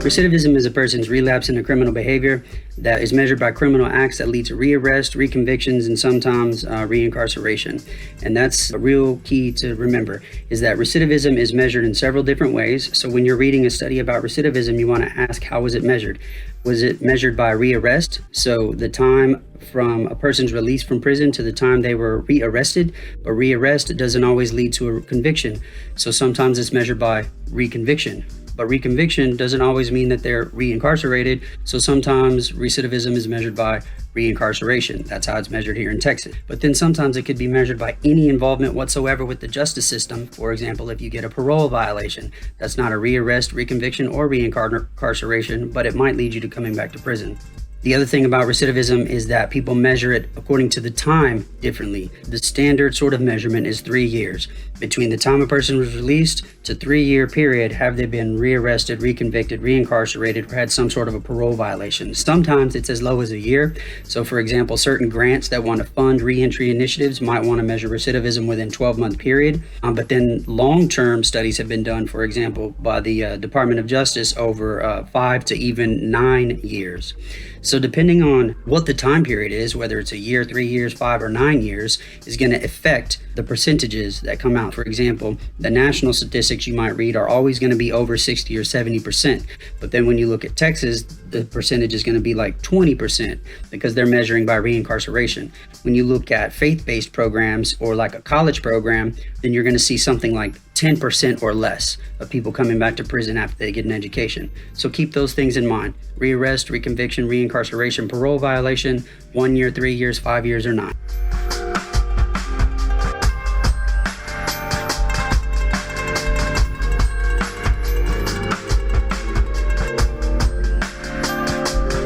Recidivism is a person's relapse into criminal behavior that is measured by criminal acts that lead to rearrest, reconvictions, and sometimes reincarceration. And that's a real key to remember, is that recidivism is measured in several different ways. So when you're reading a study about recidivism, you want to ask, how was it measured? Was it measured by rearrest? So the time from a person's release from prison to the time they were rearrested, but rearrest doesn't always lead to a conviction. So sometimes it's measured by reconviction. But reconviction doesn't always mean that they're reincarcerated. So sometimes recidivism is measured by reincarceration. That's how it's measured here in Texas. But then sometimes it could be measured by any involvement whatsoever with the justice system. For example, if you get a parole violation, that's not a rearrest, reconviction, or reincarceration, but it might lead you to coming back to prison. The other thing about recidivism is that people measure it according to the time differently. The standard sort of measurement is 3 years. Between the time a person was released to 3-year period, have they been rearrested, reconvicted, reincarcerated, or had some sort of a parole violation. Sometimes it's as low as a year. So for example, certain grants that want to fund reentry initiatives might want to measure recidivism within 12-month period. But then long-term studies have been done, for example, by the Department of Justice over 5 to even 9 years. So depending on what the time period is, whether it's a year, 3 years, 5 or 9 years, is going to affect the percentages that come out. For example, the national statistics you might read are always going to be over 60 or 70%. But then when you look at Texas, the percentage is going to be like 20% because they're measuring by reincarceration. When you look at faith-based programs or like a college program, then you're going to see something like 10% or less of people coming back to prison after they get an education. So keep those things in mind. Rearrest, reconviction, reincarceration, parole violation, 1 year, 3 years, 5 years, or not.